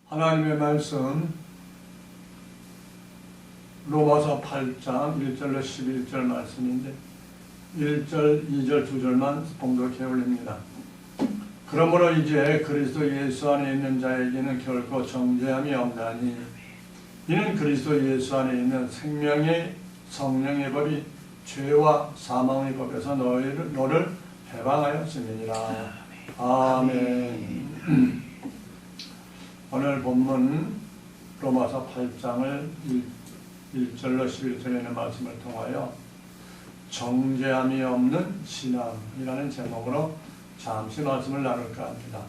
하나님의 말씀 로마서 8장 1절로 11절 말씀인데 1절, 2절, 2절만 봉독해 올립니다. 그러므로 이제 그리스도 예수 안에 있는 자에게는 결코 정죄함이 없나니 이는 그리스도 예수 안에 있는 생명의 성령의 법이 죄와 사망의 법에서 너를 해방하였음이니라. 아멘. 오늘 본문 로마서 8장을 1절로 11절에 있는 말씀을 통하여 정죄함이 없는 신앙이라는 제목으로 잠시 말씀을 나눌까 합니다.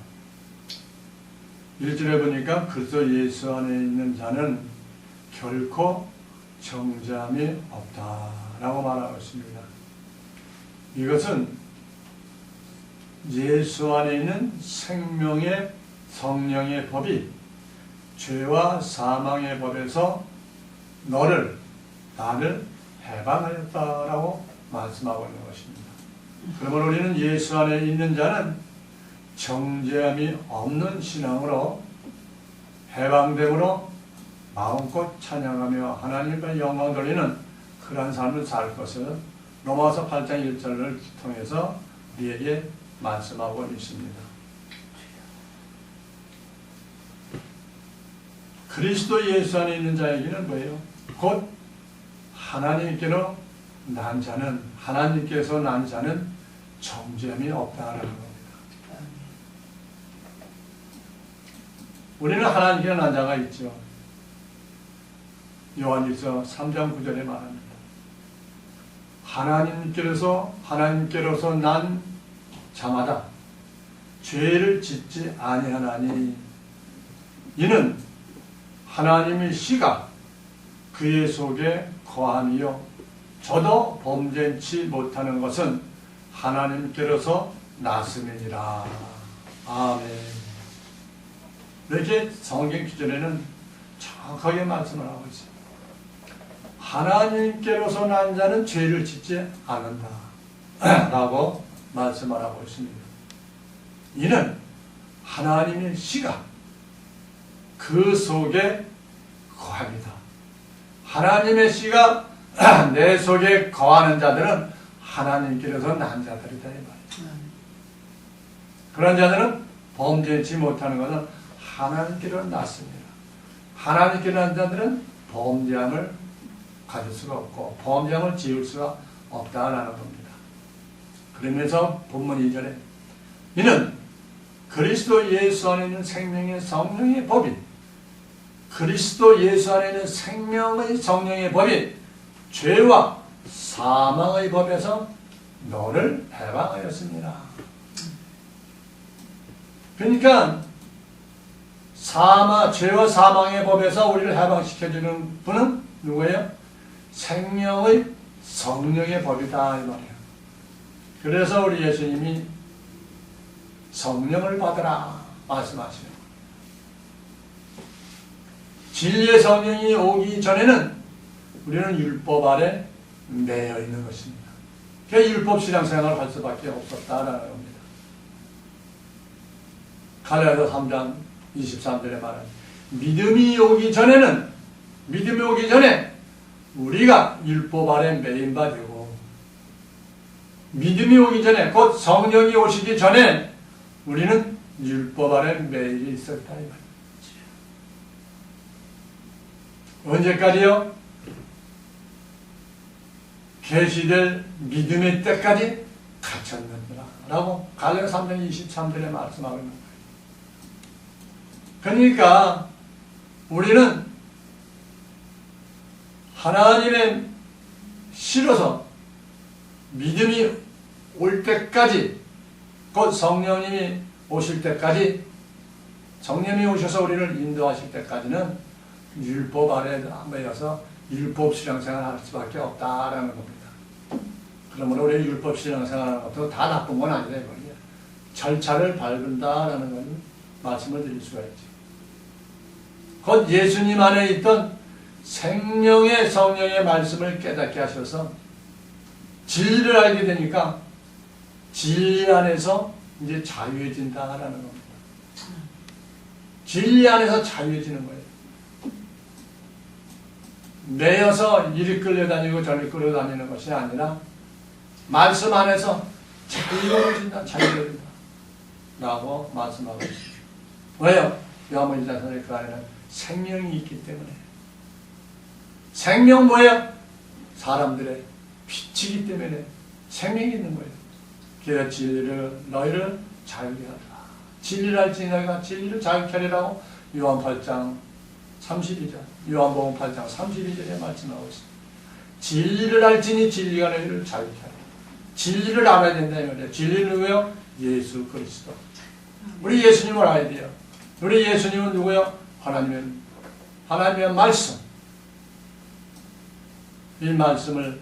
1절에 보니까 그리스도 예수 안에 있는 자는 결코 정죄함이 없다라고 말하고 있습니다. 이것은 예수 안에 있는 생명의 성령의 법이 죄와 사망의 법에서 나를 해방하였다라고 말씀하고 있는 것입니다. 그러면 우리는 예수 안에 있는 자는 정죄함이 없는 신앙으로 해방됨으로 마음껏 찬양하며 하나님께 영광 돌리는 그러한 삶을 살 것을 로마서 8장 1절을 통해서 우리에게 말씀하고 있습니다. 그리스도 예수 안에 있는 자에게는 뭐예요? 곧 하나님께서 난 자는 정죄함이 없다라는 겁니다. 우리는 하나님께 난 자가 있죠. 요한일서 3장 9절에 말합니다. 하나님께로서 난 자마다 죄를 짓지 아니하나니 이는 하나님의 씨가 그의 속에 거함이요 저도 범죄치 못하는 것은 하나님께로서 났음이니라. 아멘. 이렇게 성경 기존에는 정확하게 말씀을 하고 있습니다. 하나님께로서 난 자는 죄를 짓지 않는다 라고 말씀을 하고 있습니다. 이는 하나님의 씨가 그 속에 거합니다. 하나님의 씨가 내 속에 거하는 자들은 하나님께로서 난 자들이다 이 말이에요. 그런 자들은 범죄치 못하는 것은 하나님께로 났습니다. 하나님께로 난 자들은 범죄함을 가질 수가 없고 범죄함을 지을 수가 없다라는 겁니다. 그러면서 본문 2절에 이는 그리스도 예수 안에 있는 생명의 성령의 법이 그리스도 예수 안에 있는 생명의 성령의 법이 죄와 사망의 법에서 너를 해방하였습니다. 그러니까 죄와 사망의 법에서 우리를 해방시켜주는 분은 누구예요? 생명의 성령의 법이다 이 말이에요. 그래서 우리 예수님이 성령을 받으라 말씀하시는 진리의 성령이 오기 전에는 우리는 율법 아래 매여 있는 것입니다. 그래서 율법 신앙생활을 할 수밖에 없었다라는 겁니다. 갈라디아서 3장 23절에 말하는 믿음이 오기 전에 우리가 율법 아래 매인 바 되고 믿음이 오기 전에 곧 성령이 오시기 전에 우리는 율법 아래 매여 있었다 이 말입니다. 언제까지요? 계시될 믿음의 때까지 갇혔느니라 라고 갈라디아서 3장 23절에 말씀하고 있는 거예요. 그러니까 우리는 하나님의 씨로서 믿음이 올 때까지 곧 성령님이 오실 때까지 성령님이 오셔서 우리를 인도하실 때까지는 율법 아래 매여서 율법 신앙생활을 할 수밖에 없다라는 겁니다. 그러므로 우리 율법 신앙생활하는 것도 다 나쁜 건 아니다 이거예요. 절차를 밟는다라는 건 말씀을 드릴 수가 있죠. 곧 예수님 안에 있던 생명의 성령의 말씀을 깨닫게 하셔서 진리를 알게 되니까 진리 안에서 이제 자유해진다라는 겁니다. 진리 안에서 자유해지는 거예요. 매여서 이리 끌려다니고 저리 끌어다니는 것이 아니라 말씀 안에서 자유로워진다, 자유로워진다 라고 말씀하고 있습니다. 왜요? 요한복음 1장에 그 안에는 생명이 있기 때문에. 생명 뭐예요? 사람들의 빛이기 때문에 생명이 있는 거예요. 그래서 진리를 너희를 자유케 하라. 진리를 알지니 너희가 진리를 자유케 하리라고 요한 8장 32절, 요한복음 8장 32절에 말씀하고 있습니다. 진리를 알지니 진리가 너희를 자유케 하라. 진리를 알아야 된다 이 말이에요. 진리는 누구예요? 예수 그리스도. 우리 예수님을 알아야 돼요. 우리 예수님은 누구예요? 하나님의 말씀. 이 말씀을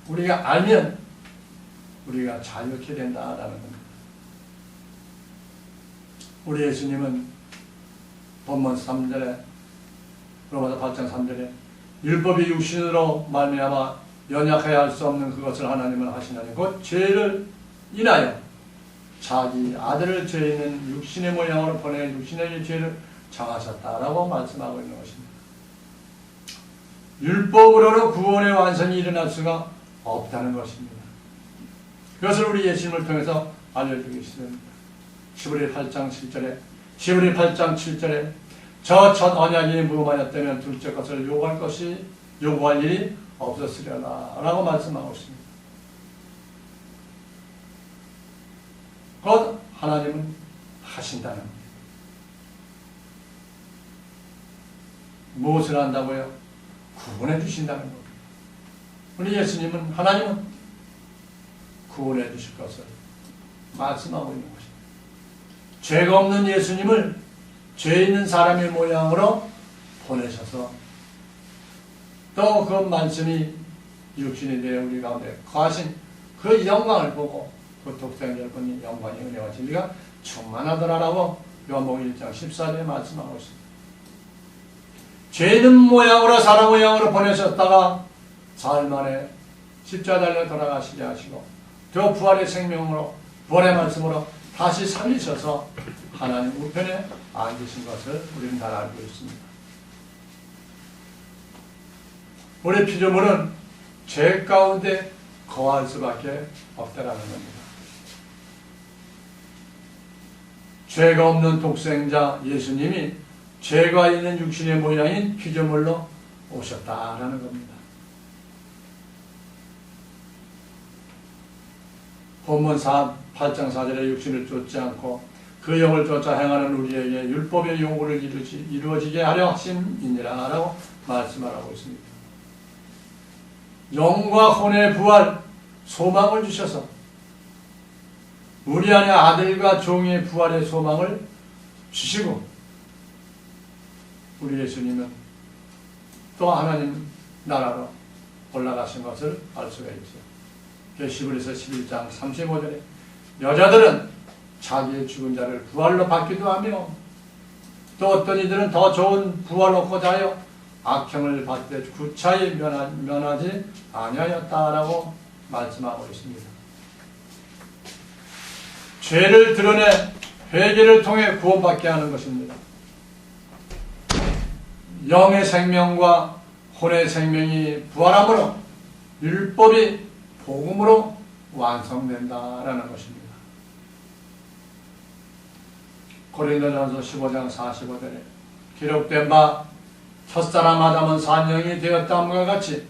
우리가 알면 우리가 자유케 된다라는 겁니다. 우리 예수님은 본문 3절에 로마서 8장 3절에 율법이 육신으로 말미암아 연약하여 할 수 없는 그것을 하나님은 하시나니 곧 죄를 인하여 자기 아들을 죄 있는 육신의 모양으로 보내 육신의 죄를 정하셨다라고 말씀하고 있는 것입니다. 율법으로는 구원의 완성이 일어날 수가 없다는 것입니다. 그것을 우리 예수님을 통해서 알려주고 있습니다. 시브리 8장 7절에 저 첫 언약이 무음하였다면 둘째 것을 요구할 일이 없었으려나 라고 말씀하고 있습니다. 곧 하나님은 하신다는 겁니다. 무엇을 한다고요? 구원해 주신다는 겁니다. 우리 예수님은, 하나님은 구원해 주실 것을 말씀하고 있는 것입니다. 죄가 없는 예수님을 죄 있는 사람의 모양으로 보내셔서 또 그 말씀이 육신이 되어 우리 가운데 거하신 그 영광을 보고 그 독생자를 보니 영광이 은혜와 진리가 충만하더라라고 요한복음 1장 14절에 말씀하고 있습니다. 죄 있는 모양으로 사람 모양으로 보내셨다가 사흘 만에 십자가 달려 돌아가시게 하시고 또 부활의 생명으로 부활의 말씀으로 다시 살리셔서 하나님 우편에 앉으신 것을 우리는 잘 알고 있습니다. 우리 피조물은 죄 가운데 거할 수밖에 없다라는 겁니다. 죄가 없는 독생자 예수님이 죄가 있는 육신의 모양인 피조물로 오셨다라는 겁니다. 본문 8장 4절에 육신을 쫓지 않고 그 영을 쫓아 행하는 우리에게 율법의 요구를 이루어지게 하려 하심이니라 라고 말씀을 하고 있습니다. 영과 혼의 부활, 소망을 주셔서 우리 안에 아들과 종의 부활의 소망을 주시고 우리 예수님은 또 하나님 나라로 올라가신 것을 알 수가 있죠. 히브리서 11장 35절에 여자들은 자기의 죽은 자를 부활로 받기도 하며 또 어떤 이들은 더 좋은 부활을 얻고자 하여 악행을 받되 구차히 면하지 아니하였다라고 말씀하고 있습니다. 죄를 드러내 회개를 통해 구원받게 하는 것입니다. 영의 생명과 혼의 생명이 부활함으로 율법이 복음으로 완성된다라는 것입니다. 고린도전서 15장 45절에 기록된 바 첫사람 아담은 산영이 되었다함과 같이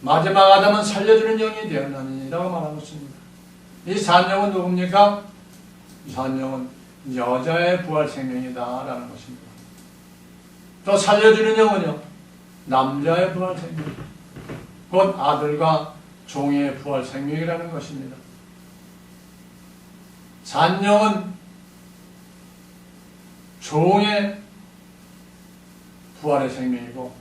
마지막 아담은 살려주는 영이 되었나니 라고 말하고 있습니다. 이 산영은 누굽니까? 이 산영은 여자의 부활 생명이다 라는 것입니다. 또 살려주는 영은요 남자의 부활 생명, 곧 아들과 종의 부활 생명이라는 것입니다. 산영은 종의 부활의 생명이고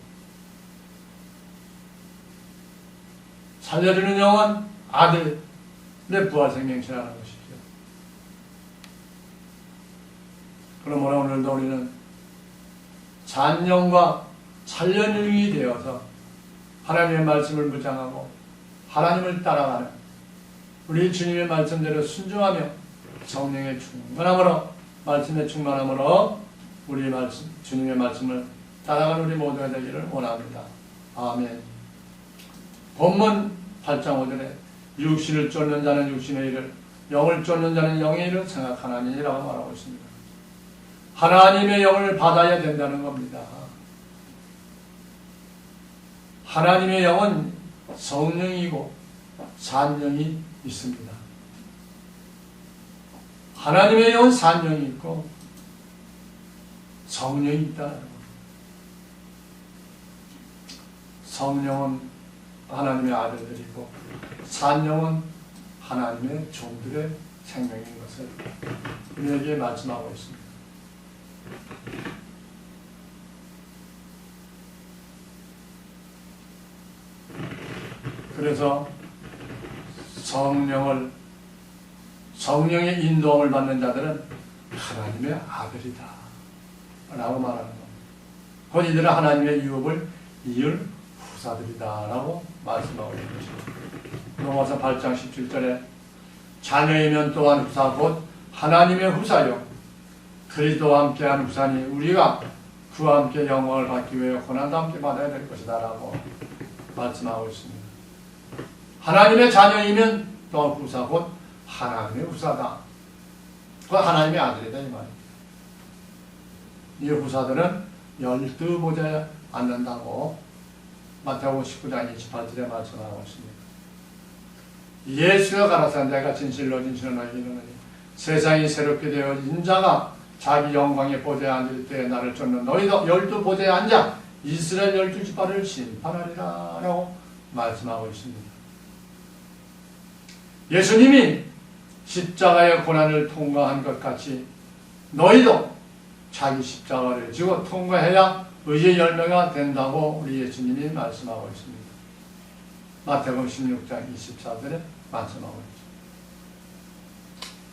살려주는 영은 아들의 부활 생명이라는 것이죠. 그러므로 오늘도 우리는 잔영과 살려주는이 되어서 하나님의 말씀을 묵상하고 하나님을 따라가는 우리 주님의 말씀대로 순종하며 성령의 충만함으로 말씀의 충만함으로 우리 말씀, 주님의 말씀을 따라가는 우리 모두가 되기를 원합니다. 아멘. 본문 8장 5절에 육신을 쫓는 자는 육신의 일을, 영을 쫓는 자는 영의 일을 생각하나니라고 말하고 있습니다. 하나님의 영을 받아야 된다는 겁니다. 하나님의 영은 성령이고 산령이 있습니다. 하나님의 영은 산령이 있고 성령이 있다. 성령은 하나님의 아들들이고 산령은 하나님의 종들의 생명인 것을 우리에게 말씀하고 있습니다. 그래서 성령의 인도함을 받는 자들은 하나님의 아들이다 라고 말하는 겁니다. 곧 이들은 하나님의 유업을 이을 후사들이다 라고 말씀하고 있는 것입니다. 로마서 8장 17절에 자녀이면 또한 후사 곧 하나님의 후사요 그리스도와 함께한 후사니 우리가 그와 함께 영광을 받기 위해 고난도 함께 받아야 될 것이다 라고 말씀하고 있습니다. 하나님의 자녀이면 또한 후사 곧 하나님의 후사다. 그 하나님의 아들이다 이 말입니다. 이 후사들은 12보좌에 앉는다고 마태복음 19장 28절에 말씀하고 있습니다. 예수가 가라사대 내가 진실로 너희에게 이르노니 세상이 새롭게 되어 인자가 자기 영광의 보좌에 앉을 때에 나를 쫓는 너희도 12보좌에 앉아 이스라엘 12지파를 심판하리라 라고 말씀하고 있습니다. 예수님이 십자가의 고난을 통과한 것 같이 너희도 자기 십자가를 지고 통과해야 의의 열매가 된다고 우리 예수님이 말씀하고 있습니다. 마태복음 16장 24절에 말씀하고 있습니다.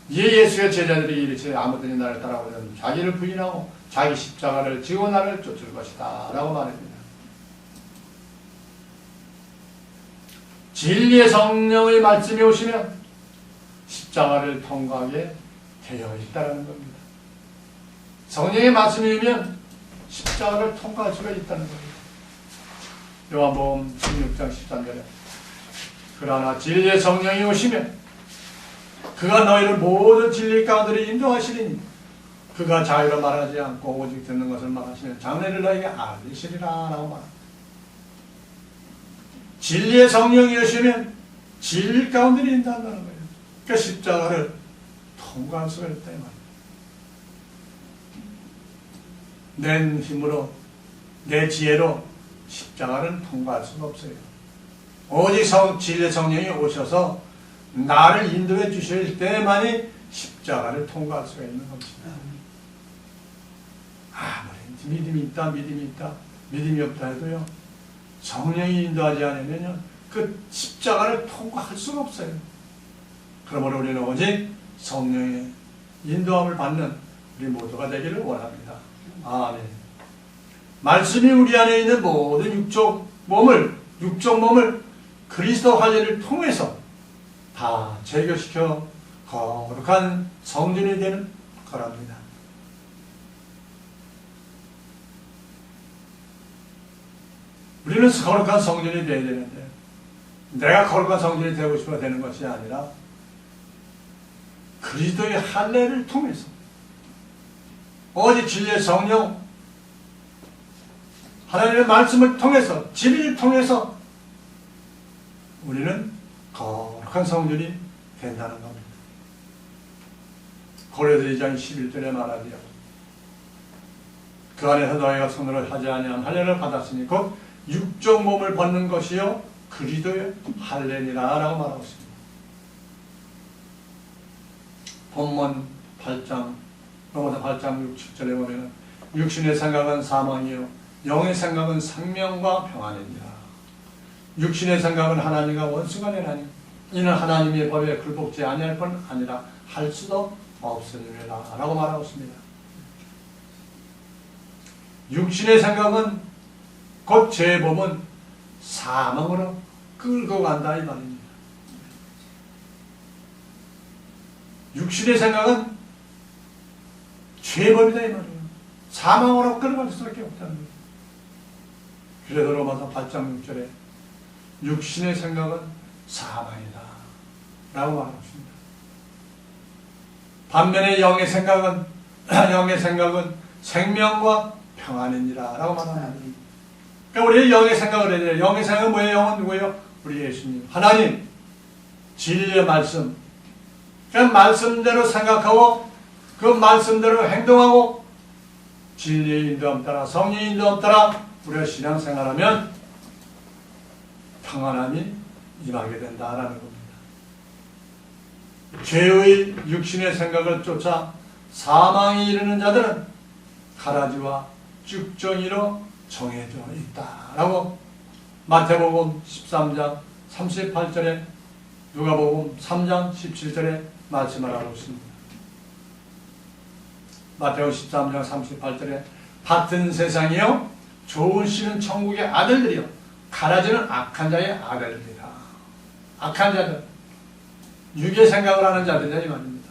이에 예수의 제자들이 이르시되 아무든지 나를 따라오려면 자기를 부인하고 자기 십자가를 지고 나를 쫓을 것이다 라고 말합니다. 진리의 성령의 말씀이 오시면 십자가를 통과하게 되어 있다는 겁니다. 성령의 말씀이면 십자가를 통과할 수가 있다는 겁니다. 요한복음 16장 13절에 그러나 진리의 성령이 오시면 그가 너희를 모든 진리 가운데로 인도하시리니 그가 자유로 말하지 않고 오직 듣는 것을 말하시면 장래를 너희에게 알리시리라 라고 말합니다. 진리의 성령이 오시면 진리 가운데로 인도한다는 거예요. 그러니까 십자가를 통과할 수가 있다 이 말이에요. 내 힘으로 내 지혜로 십자가를 통과할 수가 없어요. 오직 진리의 성령이 오셔서 나를 인도해 주실 때만이 십자가를 통과할 수가 있는 것입니다. 아무리 믿음이 있다 믿음이 없다 해도요 성령이 인도하지 않으면 그 십자가를 통과할 수가 없어요. 그러므로 우리는 오직 성령의 인도함을 받는 우리 모두가 되기를 원합니다. 아멘. 말씀이 우리 안에 있는 모든 육적 몸을 그리스도 관리를 통해서 다 제거시켜 거룩한 성전이 되는 거랍니다. 우리는 거룩한 성전이 되어야 되는데 내가 거룩한 성전이 되고 싶어 되는 것이 아니라 그리스도의 할례를 통해서 오직 진리의 성령 하나님의 말씀을 통해서 진리를 통해서 우리는 거룩한 성전이 된다는 겁니다. 고린도 2장 11절에 말하기를 그 안에서 너희가 손으로 하지 아니한 할례를 받았으니 곧 육적 몸을 벗는 것이요 그리스도의 할례니라 라고 말하고 있습니다. 본문 8장 로마서 8장 6, 7절에 보면 육신의 생각은 사망이요 영의 생각은 생명과 평안입니다. 육신의 생각은 하나님과 원수가 되나니 이는 하나님의 법에 굴복지 아니할 뿐 아니라 할 수도 없으리라 라고 말하고 있습니다. 육신의 생각은 곧 죄의 법은 사망으로 끌고 간다 이 말입니다. 육신의 생각은 죄의 법이다 이 말이에요. 사망으로 끌어갈 수밖에 없다는 거예요. 그래도 로마서 8장 6절에 육신의 생각은 사망이다 라고 말하고 있습니다. 반면에 영의 생각은 생명과 평안이니라 라고 말합니다. 그러니까 우리의 영의 생각을 해야 돼요. 영의 생각은 뭐예요? 영은 누구예요? 우리 예수님, 하나님, 진리의 말씀. 그러니까 말씀대로 생각하고 그 말씀대로 행동하고 진리의 인도함 따라, 성령의 인도함 따라 우리가 신앙생활하면 평안함이 임하게 된다라는 겁니다. 죄의 육신의 생각을 쫓아 사망에 이르는 자들은 가라지와 쭉정이로 정해져 있다라고 마태복음 13장 38절에 누가복음 3장 17절에 말씀을 하고 있습니다. 마태복음 13장 38절에 같은 세상이요 좋은 씨는 천국의 아들들이요 가라지는 악한 자의 아들들이라. 악한 자들, 육의 생각을 하는 자들이라 이 말입니다.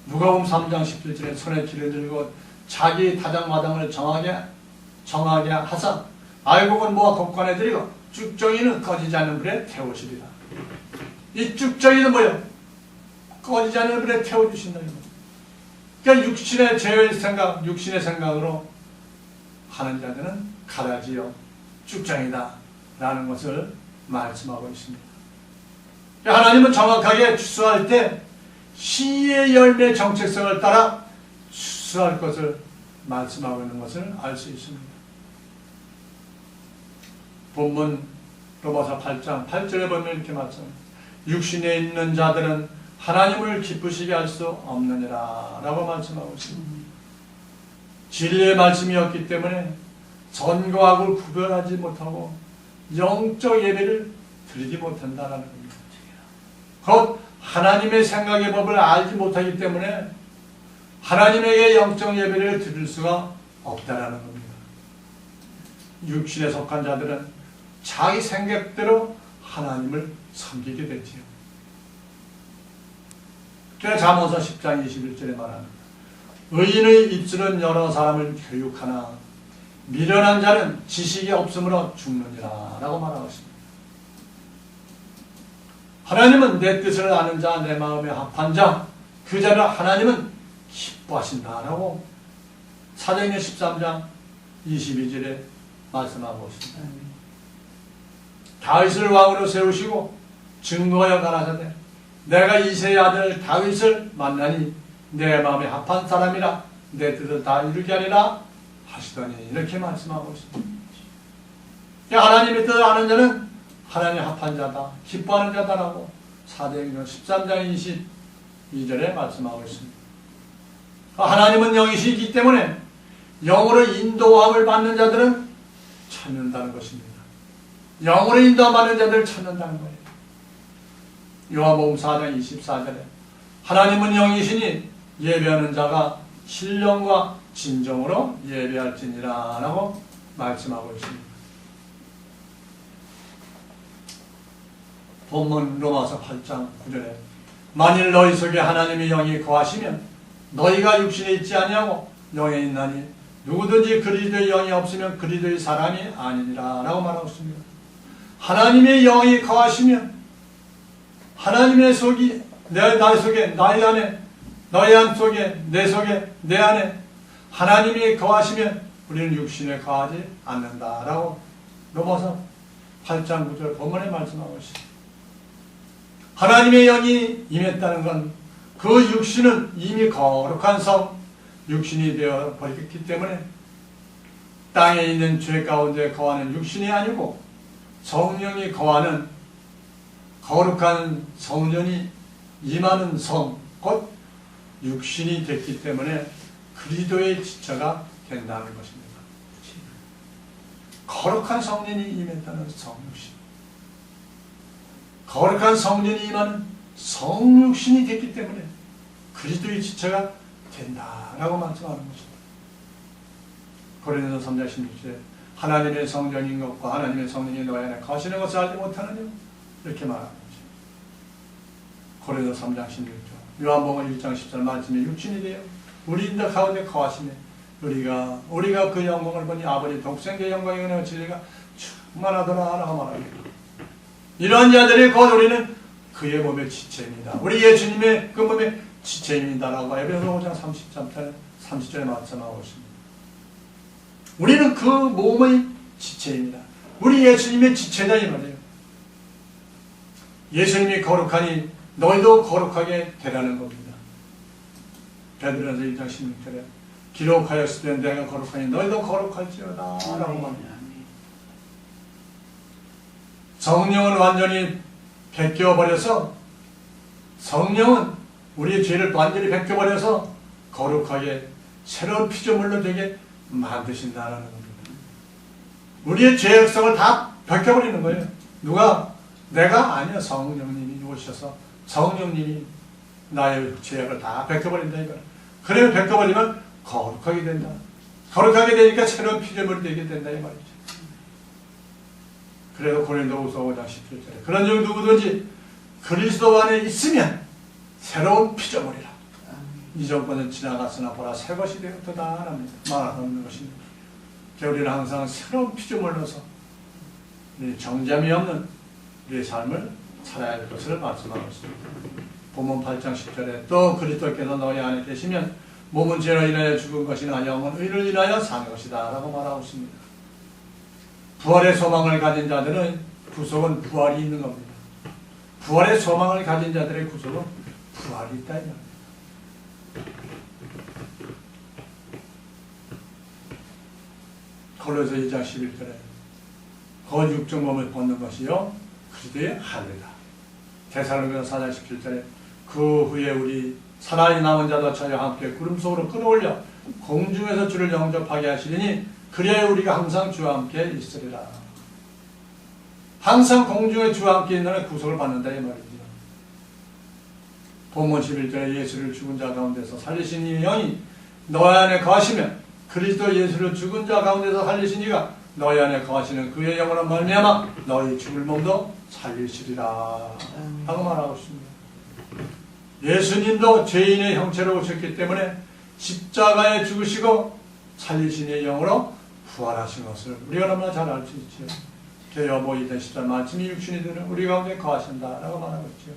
누가복음 3장 17절에 손에 길을 들고 자기 타작마당을 정하게 하사 알곡은 모아 곡간에 들이고 쭉정이는 꺼지지 않는 불에 태우시리라. 이 쭉정이는 뭐예요? 꺼지지 않는 불에 태워주신다. 그러니까 육신의 죄의 생각, 육신의 생각으로 하는 자들은 가라지요 쭉정이다 라는 것을 말씀하고 있습니다. 하나님은 정확하게 추수할 때 씨의 열매 정체성을 따라 추수할 것을 말씀하고 있는 것을 알 수 있습니다. 본문 로마서 8장 8절에 보면 이렇게 말씀합니다. 육신에 있는 자들은 하나님을 기쁘시게 할 수 없느니라 라고 말씀하고 있습니다. 진리의 말씀이었기 때문에 전과 악을 구별하지 못하고 영적 예배를 드리지 못한다라는 겁니다. 곧 하나님의 생각의 법을 알지 못하기 때문에 하나님에게 영적 예배를 드릴 수가 없다라는 겁니다. 육신에 속한 자들은 자기 생각대로 하나님을 섬기게 되지요. 그래서 잠언서 10장 21절에 말합니다. 의인의 입술은 여러 사람을 교육하나 미련한 자는 지식이 없으므로 죽느니라 라고 말하고 있습니다. 하나님은 내 뜻을 아는 자, 내 마음에 합한 자, 그 자를 하나님은 기뻐하신다 라고 사도행전 13장 22절에 말씀하고 있습니다. 다윗을 왕으로 세우시고 증거하여 가라사대 내가 이새의 아들 다윗을 만나니 내 마음에 합한 사람이라 내 뜻을 다 이루게 하리라 하시더니 이렇게 말씀하고 있습니다. 하나님의 뜻을 아는 자는 하나님 합한 자다, 기뻐하는 자다라고 사도행전 13장 22절에 말씀하고 있습니다. 하나님은 영이시기 때문에 영으로 인도함을 받는 자들은 찾는다는 것입니다. 영으로 인도함 받는 자들을 찾는다는 거예요. 요한복음 4장 24절에 하나님은 영이시니 예배하는 자가 신령과 진정으로 예배할지니라 라고 말씀하고 있습니다. 본문 로마서 8장 9절에 만일 너희 속에 하나님의 영이 거하시면 너희가 육신에 있지 아니하고 영에 있나니 누구든지 그리스도의 영이 없으면 그리스도의 사람이 아니니라 라고 말하고 있습니다. 하나님의 영이 거하시면 하나님의 속이 나의 속에, 나의 안에, 너의 안 속에, 내 속에, 내 안에 하나님이 거하시면 우리는 육신에 거하지 않는다 라고 로마서 8장 9절 본문에 말씀하고 있습니다. 하나님의 영이 임했다는 건 그 육신은 이미 거룩한 성, 육신이 되어 버렸기 때문에 땅에 있는 죄 가운데 거하는 육신이 아니고 성령이 거하는 거룩한 성전이 임하는 성, 곧 육신이 됐기 때문에 그리스도의 지체가 된다는 것입니다. 거룩한 성전이 임했다는 성육신, 거룩한 성전이 임하는 성육신이 됐기 때문에 그리스도의 지체가 된다라고 말씀하는 것입니다. 고린도서 3장 16절에 하나님의 성전인 것과 하나님의 성령이 너희 안에 거하시는 것을 알지 못하느냐 이렇게 말하는 것입니다. 고린도서 3장 16절 요한복음 1장 10절 말씀에 육신이 되어 우리 인들 가운데 거하시며 우리가 그 영광을 보니 아버지 독생자의 영광의 은혜와 진리가 충만하더라라고 말합니다. 이러한 자들이 곧 우리는 그의 몸의 지체입니다. 우리 예수님의 그 몸의 지체입니다라고 에베소서 5장 30절에 말씀하고 있습니다. 우리는 그 몸의 지체입니다. 우리 예수님의 지체다 이 말이에요. 예수님이 거룩하니 너희도 거룩하게 되라는 겁니다. 베드로전서 1장 16절에 기록하였을 때 내가 거룩하니 너희도 거룩할지어다 라고 말합니다. 성령은 완전히 벗겨버려서 성령은 우리의 죄를 완전히 벗겨버려서 거룩하게 새로운 피조물로 되게 만드신다는 겁니다. 우리의 죄악성을 다 벗겨버리는 거예요. 누가? 내가? 아니야. 성령님이 오셔서 성령님이 나의 죄악을 다 벗겨버린다 이거야. 그러면 벗겨버리면 거룩하게 된다. 거룩하게 되니까 새로운 피조물이 되게 된다 이 말이죠. 그래서 고린도후서 5장 17절에 그런 중 누구든지 그리스도 안에 있으면 새로운 피조물이라. 이전 것은 지나갔으나 보라 새 것이 되었도다 합니다. 말하는 것입니다. 우리는 항상 새로운 피조물로서 정잠이 없는 우리의 삶을 살아야 할 것을 말씀하고 있습니다. 본문 8장 10절에 또 그리스도께서 너희 안에 계시면 몸은 죄로 인하여 죽은 것이나 영은 의를 인하여 사는 것이다 라고 말하고 있습니다. 부활의 소망을 가진 자들은 구속은 부활이 있는 겁니다. 부활의 소망을 가진 자들의 구속은 부활이 있다 이 말입니다. 골로새 2장 11절에 그 육적 몸을 벗는 것이요 그리스도의 할례다. 데살로니가서 4장 17절에 그 후에 우리 살아있는 남은 자도 저희와 함께 구름 속으로 끌어올려 공중에서 주를 영접하게 하시리니 그래야 우리가 항상 주와 함께 있으리라. 항상 공중에 주와 함께 있는 구속을 받는다 이 말입니다. 본문 11절에 예수를 죽은 자 가운데서 살리신 이 영이 너희 안에 거하시면 그리스도 예수를 죽은 자 가운데서 살리신 이가 너희 안에 거하시는 그의 영으로 말미암아 너희 죽을 몸도 살리시리라 하고 말하고 있습니다. 예수님도 죄인의 형체로 오셨기 때문에 십자가에 죽으시고 살리신 이의 영으로 부활하신 것을 우리가 너무나 잘 알 수 있죠. 여보 이전 14 말씀이 육신이 되는 우리 가운데 거하신다라고 말하고 있죠.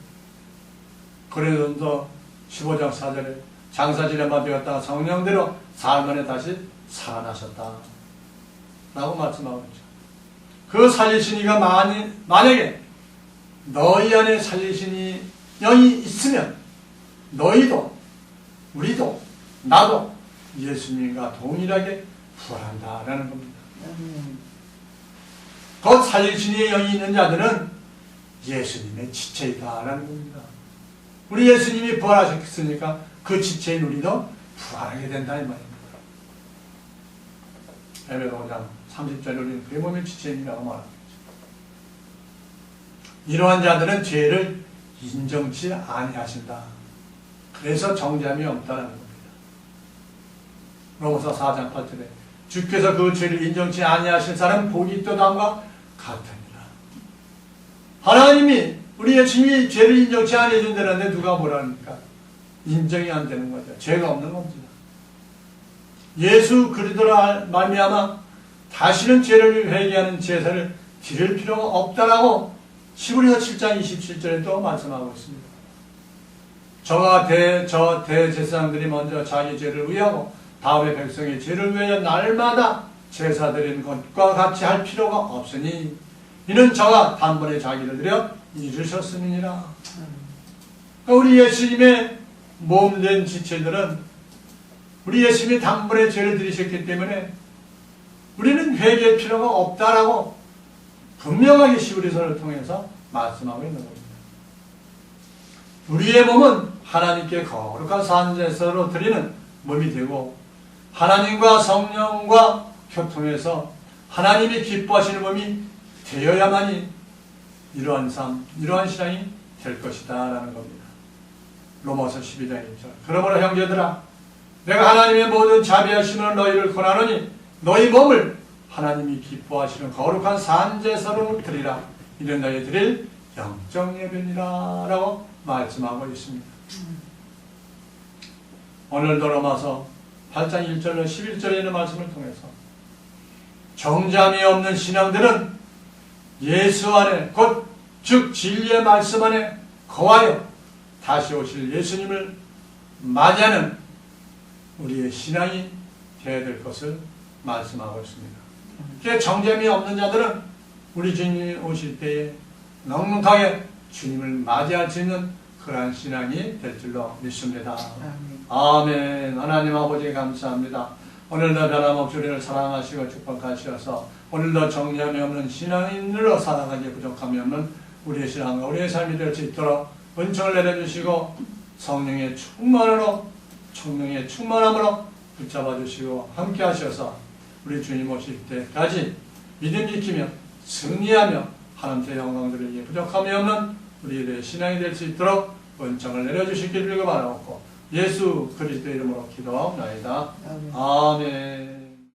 고린도서 15장 4절에 장사지레만 되었다가 성령대로 사흘 만에 다시 살아나셨다 라고 말씀하고 있죠. 그 살리신 이가 만약에 너희 안에 살리신 이 영이 있으면 너희도 우리도 나도 예수님과 동일하게 부활한다라는 겁니다. 곧 살리신 이의 영이 있는 자들은 예수님의 지체이다라는 겁니다. 우리 예수님이 부활하셨으니까 그 지체인 우리도 부활하게 된다 이 말입니다. 에베소 5장 30절에 우리는 그의 몸의 지체인이라고 말합니다. 이러한 자들은 죄를 인정치 아니하신다. 그래서 정죄함이 없다는 겁니다. 로마서 4장 8절에 주께서 그 죄를 인정치 아니하신 사람은 복이 있도다함과 같으니라. 하나님이 우리 예수님이 죄를 인정치 아니해준다는데 누가 뭐라니까? 인정이 안 되는 거죠. 죄가 없는 겁니다. 예수 그리스도로 말미암아 다시는 죄를 회개하는 제사를 드릴 필요가 없다라고 히브리서 7장 27절에 또 말씀하고 있습니다. 저 대제사장들이 먼저 자기 죄를 위하고 다음에 백성의 죄를 위하여 날마다 제사 드리는 것과 같이 할 필요가 없으니 이는 저가 단번에 자기를 드려 이루셨음이니라. 우리 예수님의 몸된 지체들은 우리 예수님이 단번에 죄를 드리셨기 때문에 우리는 회개할 필요가 없다라고 분명하게 히브리서를 통해서 말씀하고 있는 겁니다. 우리의 몸은 하나님께 거룩한 산제사로 드리는 몸이 되고 하나님과 성령과 교통해서 하나님이 기뻐하시는 몸이 되어야만이 이러한 삶, 이러한 신앙이 될 것이다 라는 겁니다. 로마서 12장 1절 그러므로 형제들아 내가 하나님의 모든 자비하심으로 너희를 권하노니 너희 몸을 하나님이 기뻐하시는 거룩한 산제사로 드리라. 이는 너희 드릴 영적 예배니라 라고 말씀하고 있습니다. 오늘도 로마서 8장 1절로 11절에 있는 말씀을 통해서 정잠이 없는 신앙들은 예수 안에 즉 진리의 말씀 안에 거하여 다시 오실 예수님을 맞이하는 우리의 신앙이 되어야 될 것을 말씀하고 있습니다. 정잠이 없는 자들은 우리 주님이 오실 때에 넉넉하게 주님을 맞이할 수 있는 그러한 신앙이 될 줄로 믿습니다. 아멘. 하나님 아버지 감사합니다. 오늘도 변함없이 우리를 사랑하시고 축복하시어서 오늘도 정잠이 없는 신앙인으로 살아가기에 부족함이 없는 우리의 신앙과 우리의 삶이 될 수 있도록 은총을 내려주시고 성령의 충만함으로 붙잡아 주시고 함께 하셔서 우리 주님 오실 때까지 믿음 지키며 승리하며 하나님의 영광들을 위해 부족함이 없는 우리의 신앙이 될 수 있도록 은총을 내려주시기를 바라옵고 예수 그리스도의 이름으로 기도하옵나이다. 아멘.